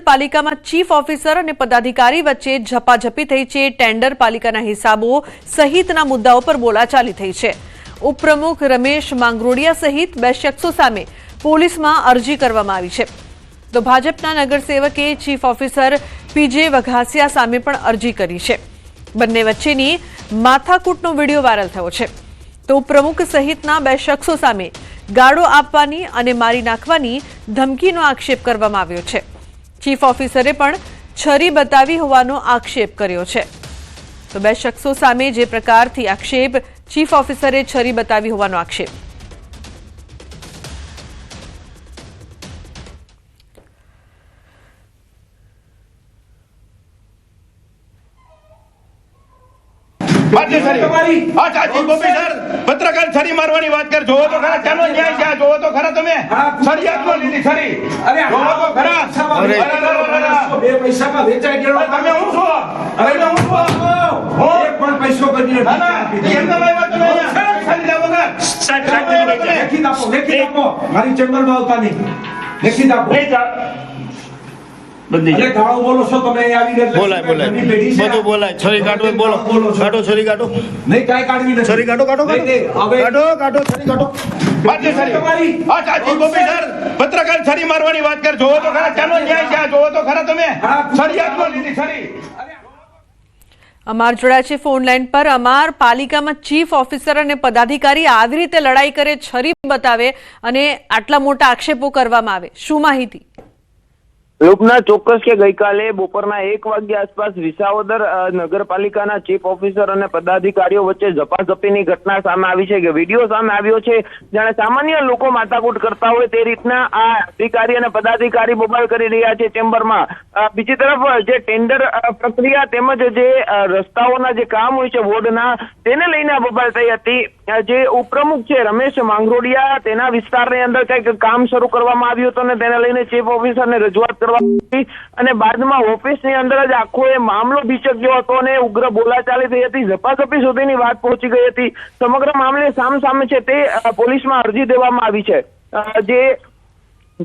નગરપાલિકામાં chief officer અને પદાધિકારી વચ્ચે ઝપાઝપી થઈ છે। ટેન્ડર પાલિકાના હિસાબો સહિતના મુદ્દાઓ પર બોલાચાલી થઈ છે। ઉપપ્રમુખ રમેશ માંગરોડિયા સહિત 2 શખ્સો સામે પોલીસમાં અરજી કરવામાં આવી છે। તો ભાજપના નગરસેવકે ચીફ ઓફિસર પીજે વઘાસિયા સામે પણ અરજી કરી છે। બંને વચ્ચેની માથાકૂટનો વિડીયો વાયરલ થયો છે। તો ઉપપ્રમુખ સહિતના 2 શખ્સો સામે ગાળો આપવાની અને મારી નાખવાની ધમકીનો આક્ષેપ કરવામાં આવ્યો છે। ચીફ ઓફિસરે પણ છરી બતાવી હોવાનો આક્ષેપ કર્યો છે। તો 2 શખ્સો સામે જે પ્રકારથી આક્ષેપ, ચીફ ઓફિસરે છરી બતાવી હોવાનો આક્ષેપ। પત્રકાર છરી મારવાની વાત કર, જોવો તો ખરા ચાલો ન્યાય છે, જોવો તો ખરા તમે છરી આપો લીધી છરી, જોવો તો ખરા બે પૈસામાં વેચાઈ ગયો તમે હું છો, અરે હું છો એક પણ પૈસો કરી નથી એમ તમે વાત તમે છરી લાવો વગર લેખિત આપો મારી ચેમ્બરમાં આવતા નહીં, લેખિત આપો બધી અરે ગાળો બોલો છો તમે આવી રીતે બોલાય બધું બોલાય છરી કાઢો બોલો કાઢો છરી કાઢો નહીં કાઈ કાઢવી નથી છરી કાઢો કાઢો કાઢો છરી કાઢો બાજે છરી તમારી આ ચાચી ગોપી સર પત્રકાર છરી મારવાની વાત કર, જોવો તો ખરા ચાલો ન્યાય છે, જોવો તો ખરા તમે છરી આપો લીધી છરી। અમાર જોડાયા છે ફોન લાઈન પર। અમાર પાલિકામાં ચીફ ઓફિસર અને પદાધિકારી આવી રીતે લડાઈ કરે, છરી બતાવે અને આટલા મોટા આક્ષેપો કરવામાં આવે, શું માહિતી? લોપના ચોક્કસ કે ગઈકાલે બપોરના 1 વાગ્યા આસપાસ વિસાવદર નગરપાલિકાના ચીફ ઓફિસર અને પદાધિકારીઓ વચ્ચે ઝપાઝપીની ઘટના સામે આવી છે કે વિડીયો સામે આવ્યો છે। જાણે સામાન્ય લોકો માથાકૂટ કરતા હોય તે રીતના આ અધિકારી અને પદાધિકારી બબાલ કરી રહ્યા છે ચેમ્બરમાં। બીજી તરફ જે ટેન્ડર પ્રક્રિયા તેમજ જે રસ્તાઓના જે કામ હોય છે વોર્ડના, તેને લઈને બબાલ થઈ હતી। જે ઉપપ્રમુખ છે રમેશ માંગરોડિયા, તેના વિસ્તારની અંદર કંઈક કામ શરૂ કરવામાં આવ્યું હતું અને તેને લઈને ચીફ ઓફિસરને રજૂઆત અને બાદમાં ઓફિસની અંદર જ આખો એ મામલો ભીચક્યો હતો અને ઉગ્ર બોલાચાલી થઈ હતી, ઝપાઝપી સુધીની વાત પહોંચી ગઈ હતી। સમગ્ર મામલે સામે છે તે પોલીસમાં અરજી દેવામાં આવી છે। જે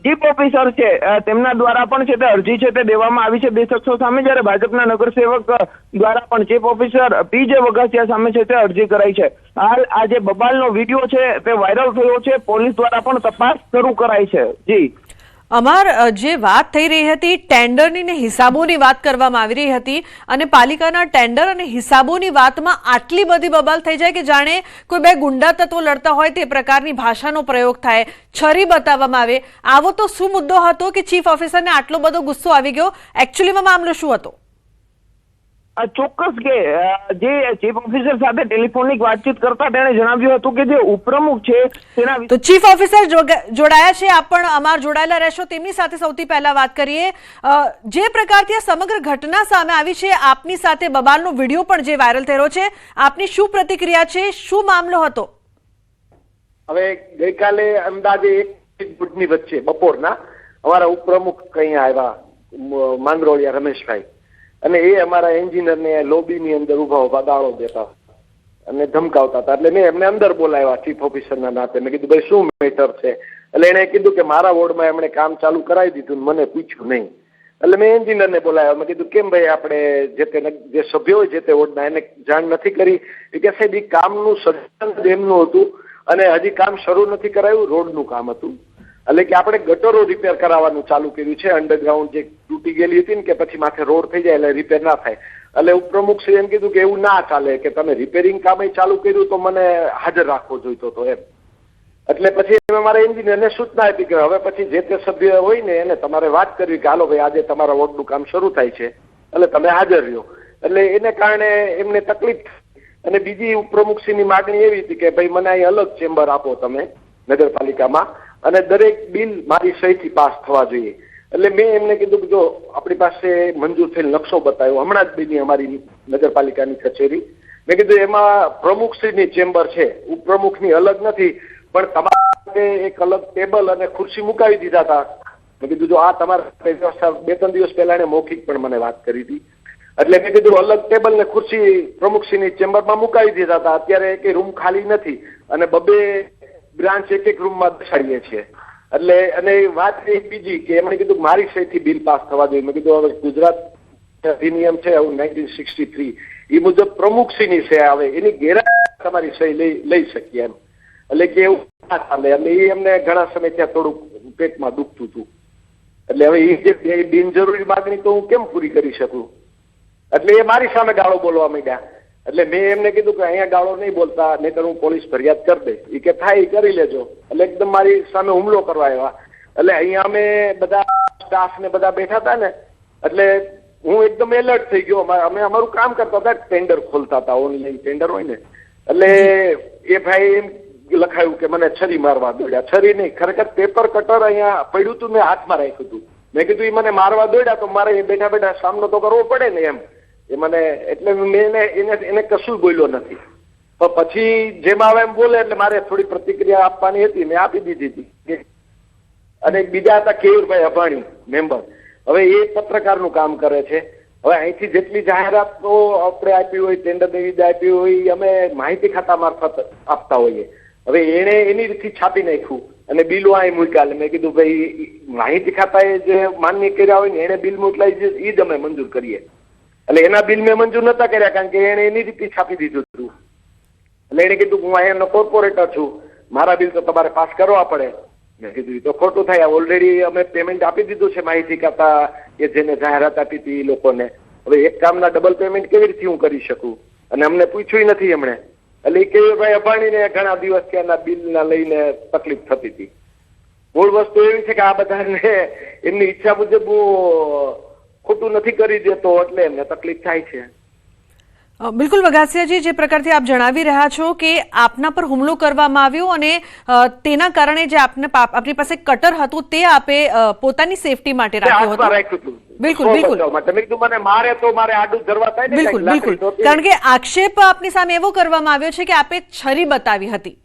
ચીફ ઓફિસર છે તેમના દ્વારા પણ છે તે અરજી છે તે દેવામાં આવી છે 2 શખ્સો સામે, જ્યારે ભાજપના નગરસેવક દ્વારા પણ ચીફ ઓફિસર પીજે વઘાસિયા સામે છે તે અરજી કરાઈ છે। હાલ આ જે બબાલનો વિડીયો છે તે વાયરલ થયો છે, પોલીસ દ્વારા પણ તપાસ શરૂ કરાઈ છે। જી અમાર જે વાત થઈ રહી હતી ટેન્ડરની ને હિસાબોની વાત કરવામાં આવી રહી હતી અને પાલિકાના ટેન્ડર અને હિસાબોની વાતમાં આટલી બધી બબાલ થઈ જાય કે જાણે કોઈ 2 ગુંડા તત્વો લડતા હોય તે પ્રકારની ભાષાનો પ્રયોગ થાય, છરી બતાવવામાં આવે। આવો તો શું મુદ્દો હતો કે ચીફ ઓફિસરને આટલો બધો ગુસ્સો આવી ગયો? એકચ્યુઅલીમાં મામલો શું હતો? ચોક્કસ કે જે ચીફ ઓફિસર સાથે ટેલિફોનિક વાતચીત કરતા તેણે જણાવ્યું હતું કે જે ઉપપ્રમુખ છે તેના તો ચીફ ઓફિસર જોડાયા છે, આપ પણ અમાર જોડાયેલા રહેશો, તેમની સાથે સૌથી પહેલા વાત કરીએ। જે પ્રકારથી આ સમગ્ર ઘટના સામે આવી છે, આપની સાથે બબાલનો વિડીયો પણ જે વાયરલ થયો છે, આપની શું પ્રતિક્રિયા છે, શું મામલો હતો? હવે ગઈકાલે અંદાજે 1 ફૂટની વચ્ચે બપોરના અમારા ઉપપ્રમુખ કઈ આવ્યા માંગરોળિયા રમેશભાઈ, અને એ અમારા એન્જિનિયરને લોબીની અંદર ઉભા ગાળો દેતા અને ધમકાવતા હતા। એટલે મેં એમને અંદર બોલાવ્યા ચીફ ઓફિસરના નાતે। મેં કીધું ભાઈ શું મેટર છે? એટલે એને કીધું કે મારા વોર્ડમાં એમણે કામ ચાલુ કરાવી દીધું, મને પૂછ્યું નહીં। એટલે મેં એન્જિનિયરને બોલાવ્યા, મેં કીધું કેમ ભાઈ આપણે જે સભ્યો હોય જે તે વોર્ડના એને જાણ નથી કરી? એ કે સાહેબ એ કામનું સર્જન એમનું હતું અને હજી કામ શરૂ નથી કરાયું, રોડનું કામ હતું। એટલે કે આપણે ગટરો રિપેર કરાવવાનું ચાલુ કર્યું છે, અંડરગ્રાઉન્ડ જે તૂટી ગયેલી હતી ને કે પછી માથે રોડ થઈ જાય એટલે રિપેર ના થાય। એટલે ઉપપ્રમુખ શ્રી એમ કીધું કે એવું ના ચાલે, કે તમે રિપેરિંગ કામ ચાલુ કર્યું તો મને હાજર રાખવો જોઈતો હતો એમ। એટલે પછી મેં મારા એન્જિનિયરને સૂચના આપી કે હવે પછી જે તે સભ્ય હોય ને એને તમારે વાત કરવી કે હાલો ભાઈ આજે તમારા વોર્ડનું કામ શરૂ થાય છે એટલે તમે હાજર રહ્યો। એટલે એને કારણે એમને તકલીફ, અને બીજી ઉપપ્રમુખશ્રીની માગણી એવી હતી કે ભાઈ મને અહીં અલગ ચેમ્બર આપો તમે નગરપાલિકામાં, અને દરેક બિલ મારી સહીથી પાસ થવા જોઈએ। એટલે મેં એમને કીધું કે જો આપણી પાસે મંજૂર થયેલ નકશો બતાવ્યો હમણાં જ બની અમારી નગરપાલિકાની કચેરી। મેં કીધું એમાં પ્રમુખશ્રીની ચેમ્બર છે, ઉપપ્રમુખની અલગ નથી, પણ તમારે એક અલગ ટેબલ અને ખુરશી મુકાવી દીધા હતા। મેં કીધું જો આ તમારા વ્યવસ્થા 2-3 દિવસ પહેલા એને મૌખિક પણ મને વાત કરી હતી। એટલે મેં કીધું અલગ ટેબલ ને ખુરશી પ્રમુખશ્રીની ચેમ્બરમાં મુકાવી દીધા હતા, અત્યારે એક રૂમ ખાલી નથી અને 2 બ્રાન્ચ એક રૂમમાં બેસાડીએ છીએ। એટલે અને વાત એક બીજી કે એમણે કીધું કે મારી સહીથી બિલ પાસ થવા જોઈએ. મેં કીધું હવે ગુજરાત અધિનિયમ છે 1963 એ મુજબ પ્રમુખશ્રીની સહી આવે એની ગેરહાજરીમાં તમારી સહી લઈ શકીએ એમ. એટલે કે એવું ના ચાલે. એટલે એ એમને ઘણા સમયથી થોડુંક પેટમાં દુખતું હતું. એટલે હવે એ બિનજરૂરી માગણી તો હું કેમ પૂરી કરી શકું? એટલે એ મારી સામે ગાળો બોલવા માંડ્યા. એટલે મેં એમને કીધું કે અહીંયા ગાળો નહીં બોલતા, નહીં તો હું પોલીસ ફરિયાદ કરી દઈશ. એ કે થાય એ કરી લેજો. એટલે એકદમ મારી સામે હુમલો કરવા આવ્યા. એટલે અહીંયા અમે બધા સ્ટાફ ને બધા બેઠા હતા ને, એટલે હું એકદમ એલર્ટ થઈ ગયો. અમે અમારું કામ કરતા હતા, ટેન્ડર ખોલતા હતા, ઓનલાઈન ટેન્ડર હોય ને. એટલે એ ભાઈ એમ લખાયું કે મને છરી મારવા દોડ્યા. છરી નહીં, ખરેખર પેપર કટર અહીંયા પડ્યું હતું, મેં હાથમાં રાખ્યું હતું. મેં કીધું એ મને મારવા દોડ્યા તો મારે બેઠા બેઠા સામનો તો કરવો પડે ને એમ. એ મને એટલે મેં એને કશું બોલ્યો નથી. પણ પછી જેમ આવે એમ બોલે એટલે મારે થોડી પ્રતિક્રિયા આપવાની હતી, મેં આપી દીધી હતી. અને બીજા હતા કેયુરભાઈ અભાણી મેમ્બર. હવે એ પત્રકારનું કામ કરે છે. હવે અહીંથી જેટલી જાહેરાતો આપણે આપી હોય, ટેન્ડરની વિધ આપી હોય, અમે માહિતી ખાતા મારફત આપતા હોઈએ. હવે એને એની રીતથી છાપી નાખ્યું અને બિલો અહીં મૂક્યા. મેં કીધું ભાઈ માહિતી ખાતાએ જે માન્ય કર્યા હોય ને એને બિલ મોકલાય એ જ અમે મંજૂર કરીએ. એટલે એના બિલ મેં મંજૂર નતા કર્યા કારણ કે એને એની રીતે છાપી દીધું હતું. એટલે એને કીધું હું અહીંયાનો કોર્પોરેટર છું, મારા બિલ તો તમારે પાસ કરવા પડે. મેં કીધું તો ખોટું થાય. ઓલરેડી અમે પેમેન્ટ આપી દીધું છે માહિતી ખાતા કે જેને જાહેરાત આપી હતી એ લોકોને. હવે એક કામના ડબલ પેમેન્ટ કેવી રીતે હું કરી શકું? અને અમને પૂછ્યું નથી એમણે. એટલે એ કેયુરભાઈ અભાણીને ઘણા દિવસથી એના બિલના લઈને તકલીફ થતી હતી. મૂળ વસ્તુ એવી છે કે આ બધાને એમની ઈચ્છા મુજબ હું ખોટું નથી કરી દેતો એટલે એમને તકલીફ થાય છે. બિલકુલ વઘાસિયાજી, જે પ્રકારથી આપ જણાવી રહ્યા છો કે આપના પર હુમલો કરવામાં આવ્યો અને તેના કારણે જે આપની પાસે કટર હતું તે આપે પોતાની સેફટી માટે રાખ્યું હતું. બિલકુલ બિલકુલ મને મારે તો મારે આડું ધરવા થાય ને. બિલકુલ બિલકુલ, કારણ કે આક્ષેપ આપની સામે એવો કરવામાં આવ્યો છે કે આપે છરી બતાવી હતી.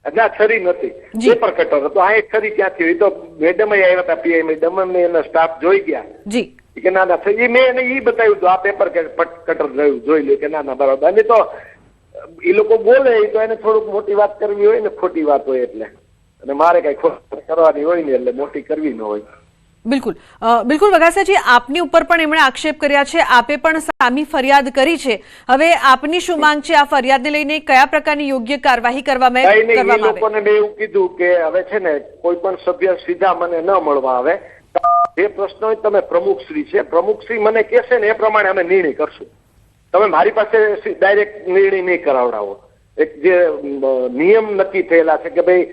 ના, છરી નથી, પેપર કટર હતો. આ એક છરી ક્યાંથી હોય તો મેડમ આવ્યા હતા, પીઆઈ મેડમ ને એના સ્ટાફ જોઈ ગયા. જી કે ના ના, મેં એને ઈ બતાવ્યું હતું, આ પેપર કટર રહ્યું જોઈ લે કે ના ના બરાબર. અને તો એ લોકો બોલે તો એને થોડુંક મોટી વાત કરવી હોય ને, ખોટી વાત હોય એટલે. અને મારે કઈ ખોટી કરવાની હોય ને એટલે મોટી કરવી ન હોય. બિલકુલ બિલકુલ વઘાસિયાજી, આપની ઉપર પણ એમણે આક્ષેપ કર્યા છે, આપે પણ સામી ફરિયાદ કરી છે. હવે આપની શું માંગ છે? આ ફરિયાદને લઈને કયા પ્રકારની યોગ્ય કાર્યવાહી કરવામાં આવે? લોકોને મેં એવું કીધું કે હવે છે ને કોઈ પણ સભ્ય સીધા મને ન મળવા આવે. જે પ્રશ્ન હોય તમે પ્રમુખશ્રી છે, પ્રમુખશ્રી મને કહેશે ને એ પ્રમાણે અમે નિર્ણય કરશું. તમે મારી પાસે ડાયરેક્ટ નિર્ણય નહીં કરાવડાવો. એક જે નિયમ નક્કી થયેલા છે કે ભાઈ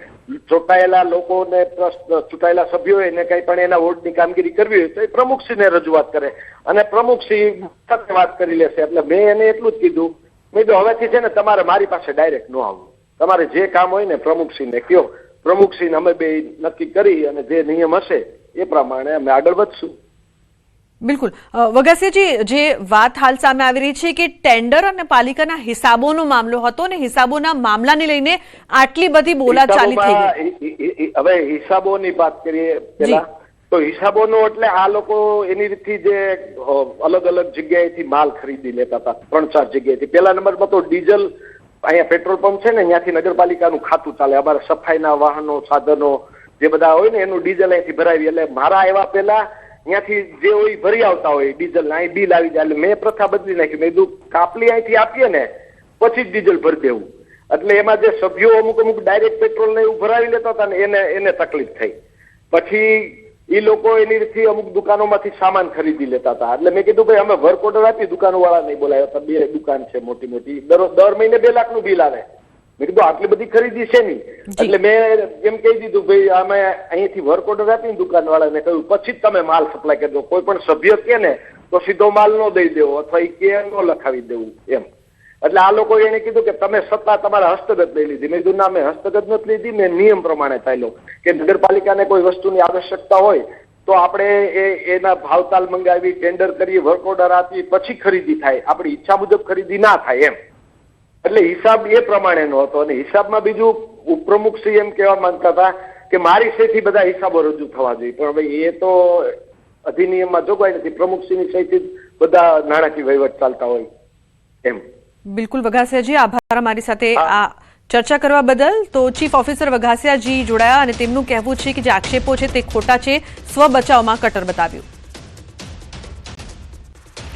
ચૂંટાયેલા લોકોને ચૂંટાયેલા સભ્યો એને કઈ પણ એના વોર્ડની કામગીરી કરવી હોય તો એ પ્રમુખશ્રીને રજૂઆત કરે અને પ્રમુખશ્રી સાથે વાત કરી લેશે. એટલે મેં એને એટલું જ કીધું, મેં કીધું હવેથી છે ને તમારે મારી પાસે ડાયરેક્ટ ન આવવું. તમારે જે કામ હોય ને પ્રમુખશ્રીને કહો. પ્રમુખશ્રીને અમે બે નક્કી કરી અને જે નિયમ હશે એ પ્રમાણે અમે આગળ વધશું. બિલકુલ વઘાસિયાજી, જે વાત હાલ સામે આવી રહી છે કે ટેન્ડર અને પાલિકાના હિસાબોનો મામલો હતો અને હિસાબોના મામલાને લઈને આટલી બધી બોલાચાલી થઈ ગઈ. હવે હિસાબોની વાત કરીએ પેલા તો હિસાબોનો એટલે આ લોકો એની રીતથી જે અલગ અલગ જગ્યાએથી માલ ખરીદી લેતા હતા, 3-4 જગ્યાએથી. પેલા નંબરમાં તો ડીઝલ અહીંયા પેટ્રોલ પંપ છે ને ત્યાંથી નગરપાલિકાનું ખાતું ચાલે. અમારે સફાઈના વાહનો, સાધનો જે બધા હોય ને એનું ડીઝલ અહીંથી ભરાવી. એટલે મારા એવા પેલા ત્યાંથી જે હોય ભરી આવતા હોય ડીઝલ, અહીં બિલ આવી જાય. એટલે મેં પ્રથા બદલી નાખી. મેં કીધું કાપલી અહીંથી આપીએ ને પછી જ ડીઝલ ભરી દેવું. એટલે એમાં જે સભ્યો અમુક ડાયરેક્ટ પેટ્રોલ ને એવું ભરાવી લેતા હતા ને એને તકલીફ થઈ. પછી એ લોકો એની રીતે અમુક દુકાનોમાંથી સામાન ખરીદી લેતા હતા. એટલે મેં કીધું ભાઈ અમે વર્ક ઓર્ડર આપી, દુકાનો વાળા નહીં બોલાવ્યા હતા. 2 દુકાન છે મોટી મોટી, દર મહિને 2 લાખનું બિલ આવે. મેં કીધું આટલી બધી ખરીદી છે નહીં. એટલે મેં એમ કહી દીધું ભાઈ અમે અહીંથી વર્ક ઓર્ડર આપીને દુકાન વાળાને કહ્યું પછી જ તમે માલ સપ્લાય કરજો. કોઈ પણ સભ્ય કે ને તો સીધો માલ ન દઈ દેવો અથવા એ કે ન લખાવી દેવું એમ. એટલે આ લોકો એને કીધું કે તમે સત્તા તમારા હસ્તગત લઈ લીધી. મેં કીધું ના, મેં હસ્તગત નથી લીધી, મેં નિયમ પ્રમાણે ચાલ્યો કે નગરપાલિકાને કોઈ વસ્તુની આવશ્યકતા હોય તો આપણે એના ભાવતાલ મંગાવી, ટેન્ડર કરીએ, વર્ક ઓર્ડર આપી પછી ખરીદી થાય. આપણી ઈચ્છા મુજબ ખરીદી ના થાય એમ. એટલે હિસાબ એ પ્રમાણેનો હતો. અને હિસાબમાં બીજું ઉપપ્રમુખશ્રી એમ કહેવા માંગતા હતા કે મારી સહીથી બધા હિસાબો રજૂ થવા જોઈએ. પણ ભાઈ એ તો અધિનિયમમાં જોગવાઈ નથી. પ્રમુખશ્રીની સહીથી બધા નાણાકીય વહીવટ ચાલતા હોય એમ. બિલકુલ વઘાસિયાજી, આભાર અમારી સાથે આ ચર્ચા કરવા બદલ તો ચીફ ઓફિસર વઘાસિયાજી જોડાયા અને તેમનું કહેવું છે કે જે આક્ષેપો છે તે ખોટા છે, સ્વ બચાવમાં કટર બતાવ્યું.